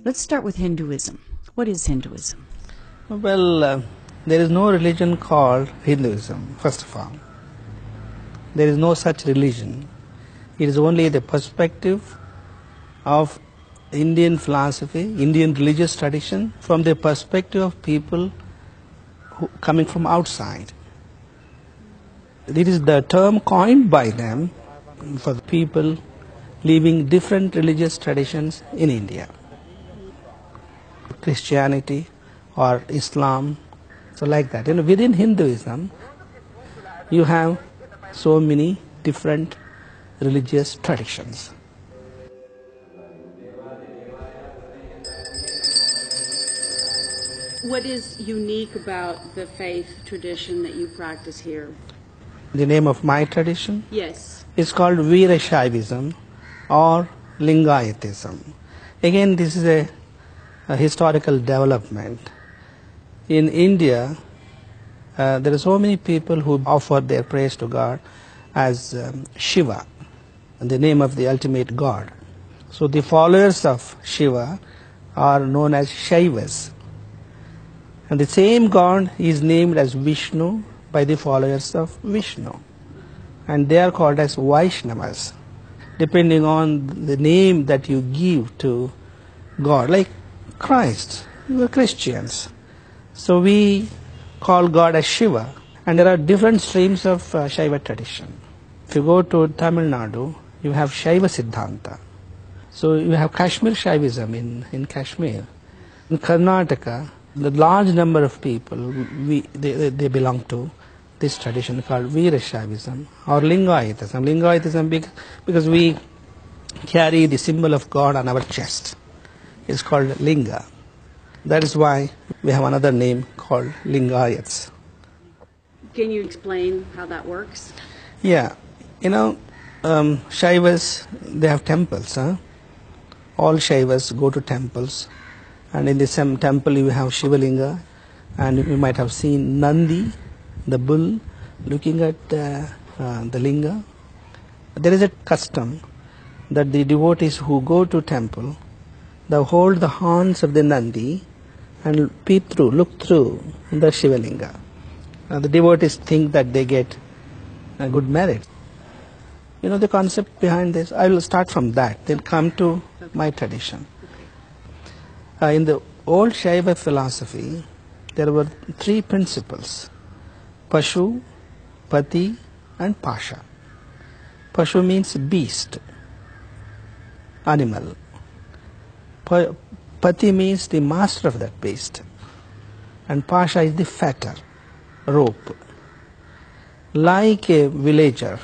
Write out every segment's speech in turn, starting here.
Let's start with Hinduism. What is Hinduism? Well, there is no religion called Hinduism, first of all. There is no such religion. It is only the perspective of Indian philosophy, Indian religious tradition, from the perspective of people coming from outside. It is the term coined by them for the people living different religious traditions in India. Christianity or Islam, so like that. Within Hinduism, you have so many different religious traditions. What is unique about the faith tradition that you practice here? The name of my tradition Yes. is called Shaivism or Lingayatism. Again, this is a historical development. In India, there are so many people who offer their praise to God as Shiva, the name of the ultimate God. So the followers of Shiva are known as Shaivas. And the same God is named as Vishnu by the followers of Vishnu. And they are called as Vaishnavas, depending on the name that you give to God. Like Christ, we are Christians. So we call God as Shiva. And there are different streams of Shaiva tradition. If you go to Tamil Nadu, you have Shaiva Siddhanta. So you have Kashmir Shaivism in Kashmir. In Karnataka, the large number of people, they belong to this tradition called Shaivism or Lingayatism. Lingayatism because we carry the symbol of God on our chest. It's called Linga. That is why we have another name called Lingayats. Can you explain how that works? Yeah. Shaivas, they have temples. All Shaivas go to temples. And in the same temple you have Shivalinga. And you might have seen Nandi, the bull, looking at the Linga. There is a custom that the devotees who go to temple, they hold the horns of the Nandi and look through the Shivalinga. The devotees think that they get a good merit. The concept behind this, I will start from that, then come to my tradition. In the old Shaiva philosophy, there were three principles: Pashu, Pati, and Pasha. Pashu means beast, animal. Pati means the master of that beast. And Pasha is the fetter, rope. Like a villager,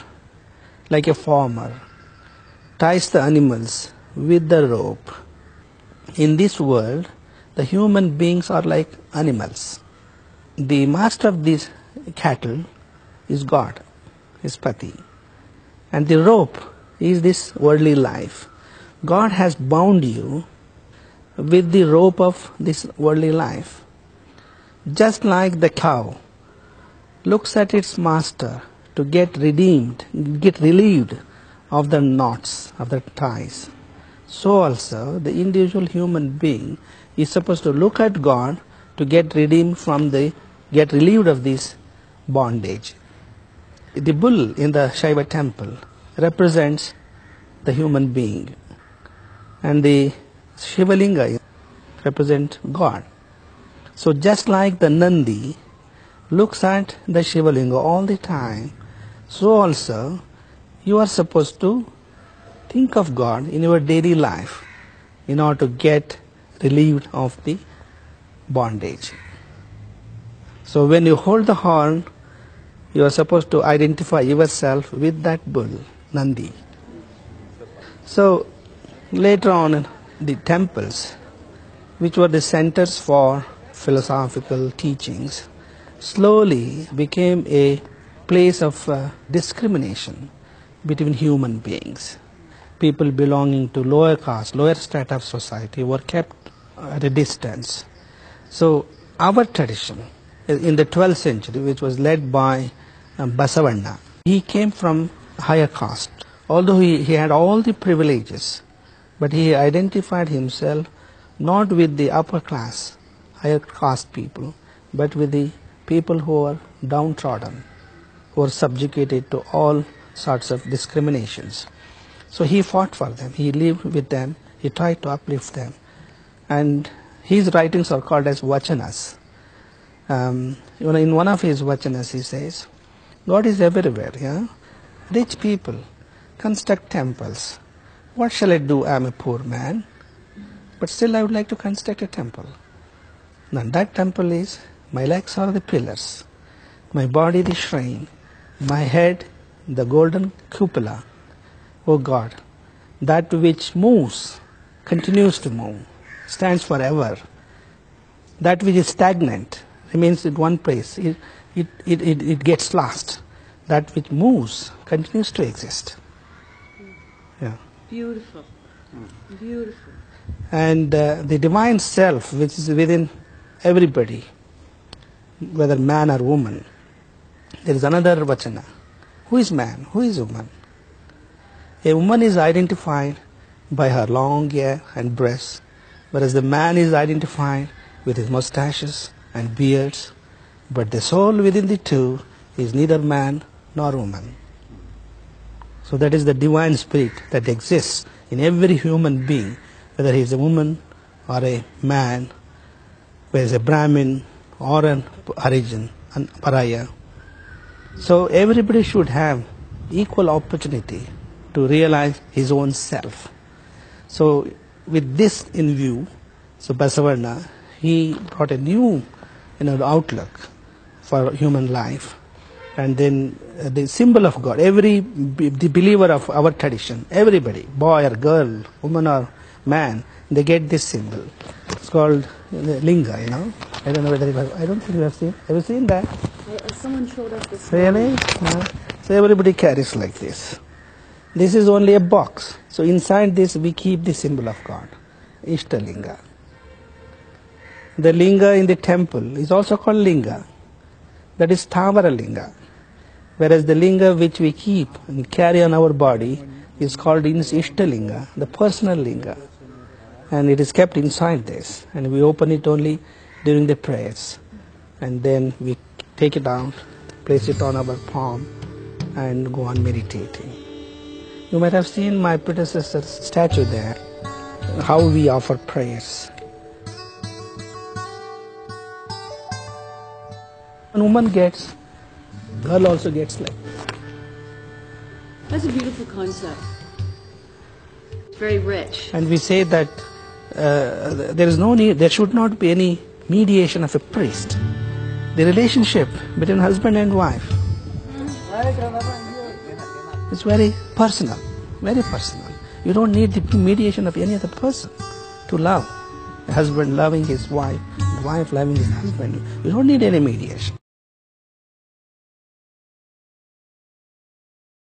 like a farmer, ties the animals with the rope. In this world, the human beings are like animals. The master of these cattle is God, is Pati. And the rope is this worldly life. God has bound you with the rope of this worldly life. Just like the cow looks at its master to get relieved of the knots, of the ties. So also the individual human being is supposed to look at God to get relieved of this bondage. The bull in the Shaiva temple represents the human being, and the Shivalinga represents God. So just like the Nandi looks at the Shivalinga all the time, so also you are supposed to think of God in your daily life in order to get relieved of the bondage. So when you hold the horn, you are supposed to identify yourself with that bull, Nandi. So later on, the temples, which were the centers for philosophical teachings, slowly became a place of discrimination between human beings. People belonging to lower caste, lower strata of society were kept at a distance. So our tradition in the 12th century, which was led by Basavanna, he came from higher caste. Although he had all the privileges, but he identified himself not with the upper class, higher caste people, but with the people who are downtrodden, who are subjugated to all sorts of discriminations. So he fought for them, he lived with them, he tried to uplift them. And his writings are called as vachanas. In one of his vachanas he says, God is everywhere. Yeah? Rich people construct temples. What shall I do? I am a poor man, but still I would like to construct a temple. Now that temple is, my legs are the pillars, my body the shrine, my head the golden cupola. Oh God, that which moves continues to move, stands forever. That which is stagnant remains in one place, it gets lost. That which moves continues to exist. Yeah. Beautiful. Beautiful. And the divine self, which is within everybody, whether man or woman, there is another vachana. Who is man? Who is woman? A woman is identified by her long hair and breasts, whereas the man is identified with his mustaches and beards. But the soul within the two is neither man nor woman. So that is the divine spirit that exists in every human being, whether he is a woman or a man, whether he is a Brahmin or an Arijan, an Pariah. So everybody should have equal opportunity to realize his own self. So with this in view, so Basavarna, he brought a new outlook for human life. And then the symbol of God, the believer of our tradition, everybody, boy or girl, woman or man, they get this symbol. It's called linga, I don't know whether I don't think you have seen. Have you seen that? Someone showed us this. Really? No. So everybody carries like this. This is only a box. So inside this we keep the symbol of God, Ishtalinga. The linga in the temple is also called linga. That is Thavara linga. Whereas the linga which we keep and carry on our body is called Ishtalinga, the personal linga. And it is kept inside this. And we open it only during the prayers. And then we take it out, place it on our palm, and go on meditating. You might have seen my predecessor's statue there, how we offer prayers. When woman gets, girl also gets like that. That's a beautiful concept. It's very rich. And we say that there is no need, there should not be any mediation of a priest. The relationship between husband and wife is very personal, very personal. You don't need the mediation of any other person to love. A husband loving his wife, the wife loving his husband. You don't need any mediation.